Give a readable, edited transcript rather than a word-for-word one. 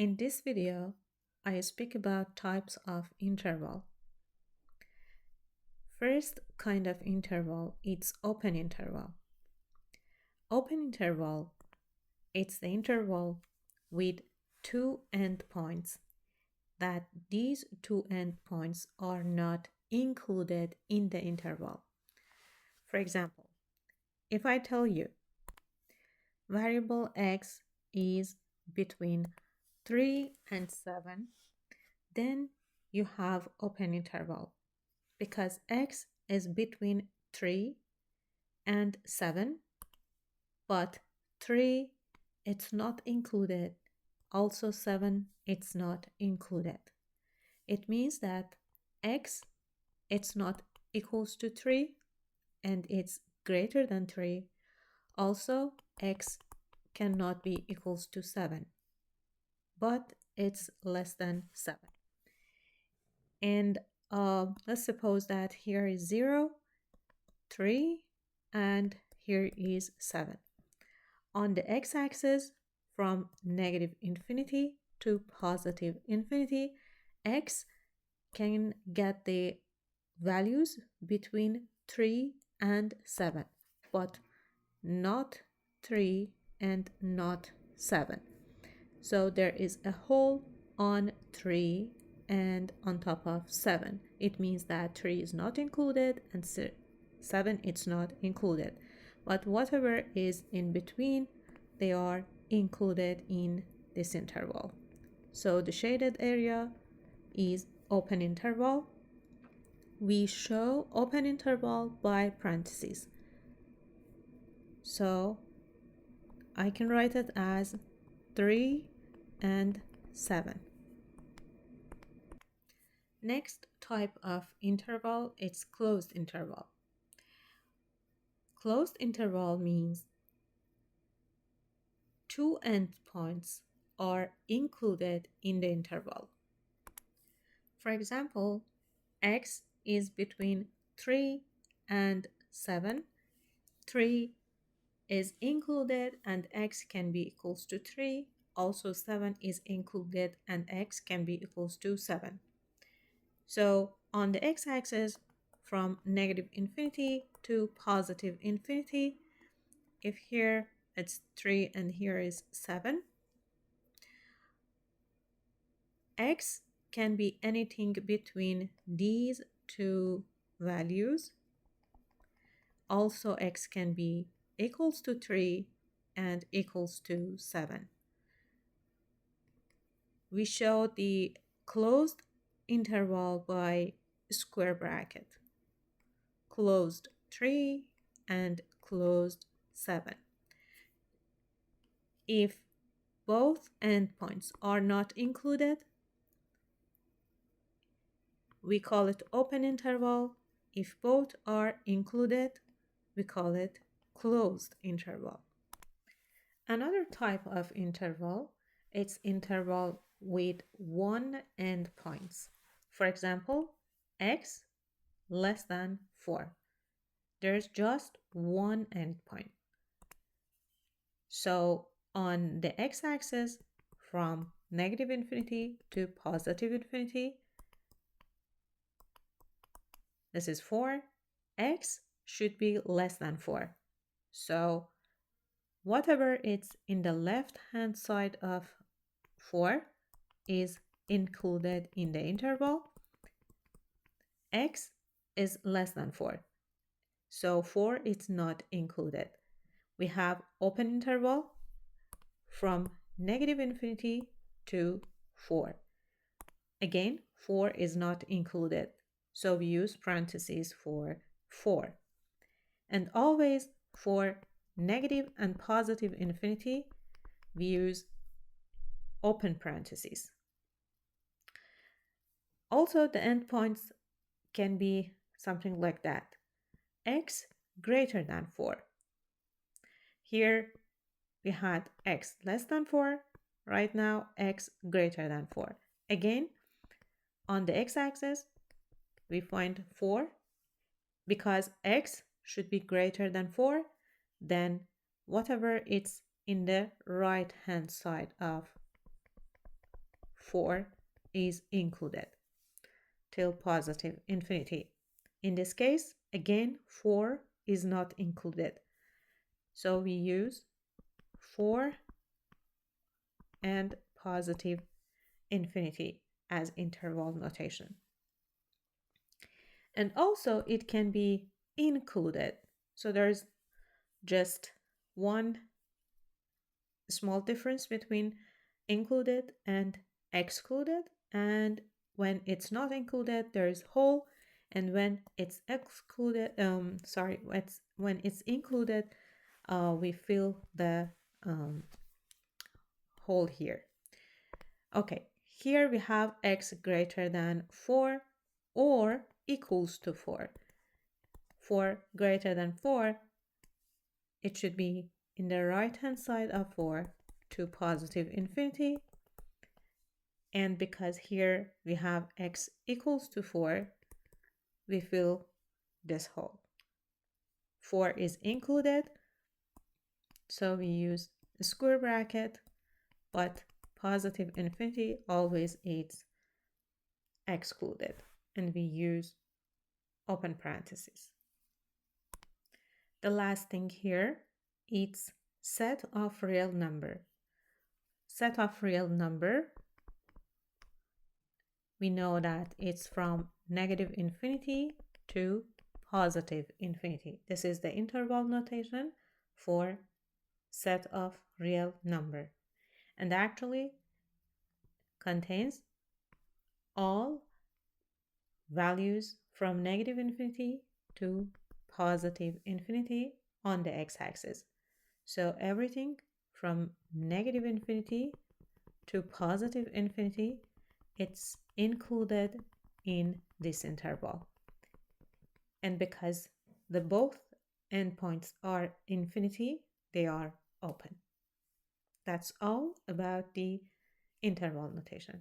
In this video, I speak about types of interval. First kind of interval is open interval. Open interval, it's the interval with two endpoints that these two endpoints are not included in the interval. For example, if I tell you variable x is between 3 and 7, then you have open interval because x is between 3 and 7, but 3 it's not included, also 7 it's not included. It means that x it's not equals to 3 and it's greater than 3. Also x cannot be equals to 7, but it's less than 7. And let's suppose that here is 0, 3, and here is 7. On the x-axis, from negative infinity to positive infinity, x can get the values between 3 and 7, but not 3 and not 7. So there is a hole on 3 and on top of 7. It means that 3 is not included and 7 it's not included. But whatever is in between, they are included in this interval. So the shaded area is open interval. We show open interval by parentheses. So I can write it as 3 and 7. Next type of interval is closed interval. Closed interval means two endpoints are included in the interval. For example, x is between 3 and 7. 3 is included and x can be equals to 3. Also 7 is included and x can be equals to 7. So on the x-axis, from negative infinity to positive infinity, if here it's 3 and here is 7, x can be anything between these two values. Also x can be equals to 3 and equals to 7. We show the closed interval by square bracket. Closed 3 and closed 7. If both endpoints are not included, we call it open interval. If both are included, we call it closed interval. Another type of interval is interval with one endpoints. For example, x less than 4. There's just one endpoint. So on the x-axis, from negative infinity to positive infinity, this is 4. X should be less than 4. So whatever is in the left-hand side of 4 is included in the interval. X is less than 4. So 4 is not included. We have open interval from negative infinity to 4. Again, 4 is not included. So we use parentheses for 4. And always for negative and positive infinity, we use open parentheses. Also, the endpoints can be something like that. X greater than 4. Here we had x less than 4. Right now, x greater than 4. Again, on the x-axis, we find 4. Because x should be greater than 4, then whatever it's in the right-hand side of 4 is included till positive infinity. In this case, again, 4 is not included. So we use 4 and positive infinity as interval notation. And also it can be included. So there's just one small difference between included and excluded. And when it's not included, there's whole. And when it's excluded, when it's included, we fill the hole here. Okay, here we have x greater than 4 or equals to 4. For greater than 4, it should be in the right hand side of 4 to positive infinity. And because here we have x equals to 4, we fill this hole. 4 is included, so we use a square bracket, but positive infinity always is excluded, and we use open parentheses. The last thing here is set of real number. Set of real number, we know that it's from negative infinity to positive infinity. This is the interval notation for set of real number, and actually contains all values from negative infinity to positive infinity on the x-axis. So everything from negative infinity to positive infinity, it's included in this interval. And because the both endpoints are infinity, they are open. That's all about the interval notation.